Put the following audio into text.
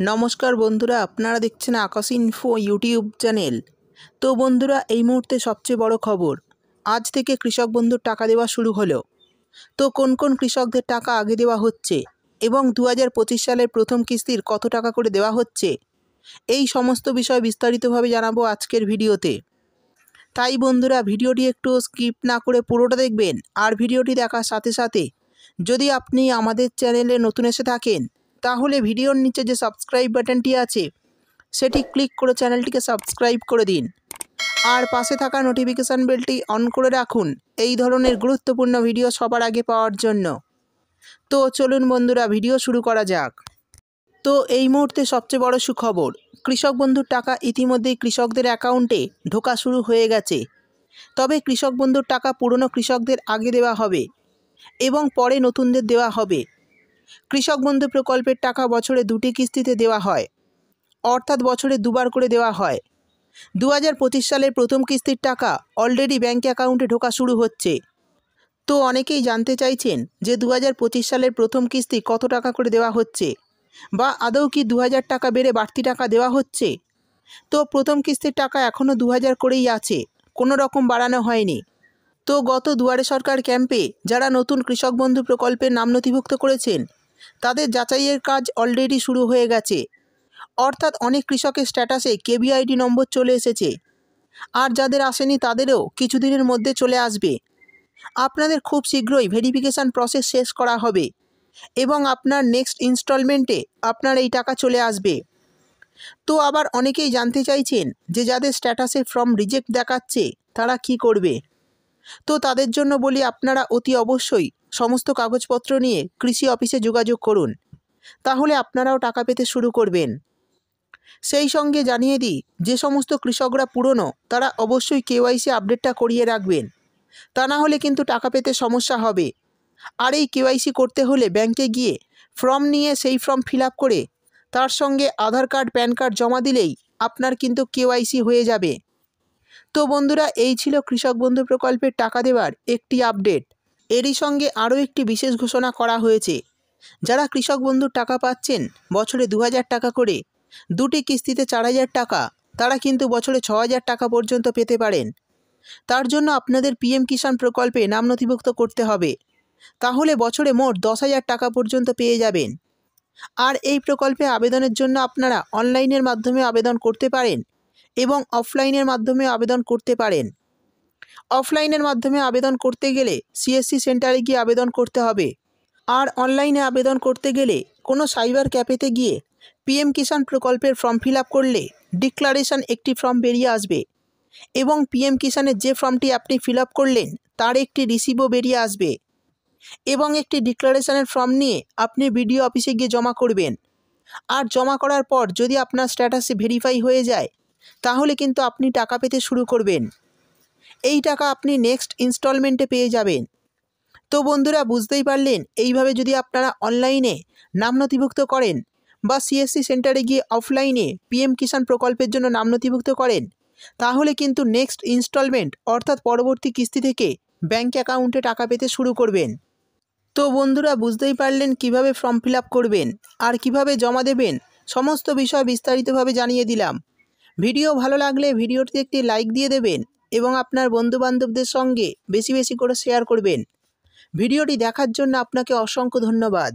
নমস্কার বন্ধুরা, আপনারা দেখছেন আকাশ ইনফো ইউটিউব চ্যানেল। তো বন্ধুরা, এই মুহূর্তে সবচেয়ে বড় খবর, আজ থেকে কৃষক বন্ধুর টাকা দেওয়া শুরু হলো। তো কোন কোন কৃষকদের টাকা আগে দেওয়া হচ্ছে এবং 2025 সালের প্রথম কিস্তির কত টাকা করে দেওয়া হচ্ছে, এই সমস্ত বিষয় বিস্তারিতভাবে জানাবো আজকের ভিডিওতে। তাই বন্ধুরা, ভিডিওটি একটু স্কিপ না করে পুরোটা দেখবেন। আর ভিডিওটি দেখার সাথে সাথে যদি আপনি আমাদের চ্যানেলে নতুন এসে থাকেন, তাহলে ভিডিওর নিচে যে সাবস্ক্রাইব বাটনটি আছে সেটি ক্লিক করে চ্যানেলটিকে সাবস্ক্রাইব করে দিন। আর পাশে থাকা নোটিফিকেশান বেলটি অন করে রাখুন এই ধরনের গুরুত্বপূর্ণ ভিডিও সবার আগে পাওয়ার জন্য। তো চলুন বন্ধুরা, ভিডিও শুরু করা যাক। তো এই মুহূর্তে সবচেয়ে বড় সুখবর, কৃষক বন্ধুর টাকা ইতিমধ্যেই কৃষকদের অ্যাকাউন্টে ঢোকা শুরু হয়ে গেছে। তবে কৃষক বন্ধুর টাকা পুরনো কৃষকদের আগে দেওয়া হবে এবং পরে নতুনদের দেওয়া হবে। কৃষক বন্ধু প্রকল্পের টাকা বছরে 2টি কিস্তিতে দেওয়া হয়, অর্থাৎ বছরে 2বার করে দেওয়া হয়। 2025 সালের প্রথম কিস্তির টাকা অলরেডি ব্যাঙ্ক অ্যাকাউন্টে ঢোকা শুরু হচ্ছে। তো অনেকেই জানতে চাইছেন যে 2025 সালের প্রথম কিস্তি কত টাকা করে দেওয়া হচ্ছে, বা আদৌ কি 2000 টাকা বেড়ে বাড়তি টাকা দেওয়া হচ্ছে। তো প্রথম কিস্তির টাকা এখনও 2000 করেই আছে, কোনো রকম বাড়ানো হয়নি। তো গত দুয়ারে সরকার ক্যাম্পে যারা নতুন কৃষক বন্ধু প্রকল্পের নাম নথিভুক্ত করেছেন, তাদের যাচাইয়ের কাজ অলরেডি শুরু হয়ে গেছে। অর্থাৎ অনেক কৃষকের স্ট্যাটাসে কেবিআইডি নম্বর চলে এসেছে, আর যাদের আসেনি তাদেরও কিছুদিনের মধ্যে চলে আসবে। আপনাদের খুব শীঘ্রই ভেরিফিকেশান প্রসেস শেষ করা হবে এবং আপনার নেক্সট ইনস্টলমেন্টে আপনার এই টাকা চলে আসবে। তো আবার অনেকেই জানতে চাইছেন যে যাদের স্ট্যাটাসে ফর্ম রিজেক্ট দেখাচ্ছে তারা কি করবে। তো তাদের জন্য বলি, আপনারা অতি অবশ্যই সমস্ত কাগজপত্র নিয়ে কৃষি অফিসে যোগাযোগ করুন, তাহলে আপনারাও টাকা পেতে শুরু করবেন। সেই সঙ্গে জানিয়ে দিই, যে সমস্ত কৃষকরা পুরনো তারা অবশ্যই কেওয়াইসি আপডেটটা করিয়ে রাখবেন, তা না হলে কিন্তু টাকা পেতে সমস্যা হবে। আর এই কেওয়াইসি করতে হলে ব্যাংকে গিয়ে ফর্ম নিয়ে সেই ফর্ম ফিল আপ করে তার সঙ্গে আধার কার্ড, প্যান কার্ড জমা দিলেই আপনার কিন্তু কেওয়াইসি হয়ে যাবে। তো বন্ধুরা, এই ছিল কৃষক বন্ধু প্রকল্পের টাকা দেওয়ার একটি আপডেট। এরই সঙ্গে আরও একটি বিশেষ ঘোষণা করা হয়েছে। যারা কৃষক বন্ধুর টাকা পাচ্ছেন বছরে 2000 টাকা করে, 2টি কিস্তিতে 4000 টাকা, তারা কিন্তু বছরে 6000 টাকা পর্যন্ত পেতে পারেন। তার জন্য আপনাদের পিএম কিষাণ প্রকল্পে নাম নথিভুক্ত করতে হবে, তাহলে বছরে মোট 10,000 টাকা পর্যন্ত পেয়ে যাবেন। আর এই প্রকল্পে আবেদনের জন্য আপনারা অনলাইনের মাধ্যমে আবেদন করতে পারেন এবং অফলাইনের মাধ্যমে আবেদন করতে পারেন। অফলাইনের মাধ্যমে আবেদন করতে গেলে সিএসসি সেন্টারে গিয়ে আবেদন করতে হবে, আর অনলাইনে আবেদন করতে গেলে কোনো সাইবার ক্যাফেতে গিয়ে পিএম কিষাণ প্রকল্পের ফর্ম ফিল আপ করলে ডিক্লারেশন একটি ফর্ম বেরিয়ে আসবে এবং পিএম কিষাণের যে ফর্মটি আপনি ফিল আপ করলেন তার একটি রিসিভও বেরিয়ে আসবে এবং একটি ডিক্লারেশনের ফর্ম নিয়ে আপনি বিডিও অফিসে গিয়ে জমা করবেন। আর জমা করার পর যদি আপনার স্ট্যাটাসে ভেরিফাই হয়ে যায়, তাহলে কিন্তু আপনি টাকা পেতে শুরু করবেন। এই টাকা আপনি নেক্সট ইনস্টলমেন্টে পেয়ে যাবেন। তো বন্ধুরা, বুঝতেই পারলেন, এইভাবে যদি আপনারা অনলাইনে নাম নথিভুক্ত করেন বা সিএসসি সেন্টারে গিয়ে অফলাইনে পিএম কিষাণ প্রকল্পের জন্য নাম নথিভুক্ত করেন, তাহলে কিন্তু নেক্সট ইনস্টলমেন্ট অর্থাৎ পরবর্তী কিস্তি থেকে ব্যাঙ্ক অ্যাকাউন্টে টাকা পেতে শুরু করবেন। তো বন্ধুরা, বুঝতেই পারলেন কিভাবে ফর্ম ফিল আপ করবেন আর কিভাবে জমা দেবেন, সমস্ত বিষয় বিস্তারিতভাবে জানিয়ে দিলাম। ভিডিও ভালো লাগলে ভিডিওটিতে একটি লাইক দিয়ে দেবেন এবং আপনার বন্ধুবান্ধবদের সঙ্গে বেশি বেশি করে শেয়ার করবেন। ভিডিওটি দেখার জন্য আপনাকে অসংখ্য ধন্যবাদ।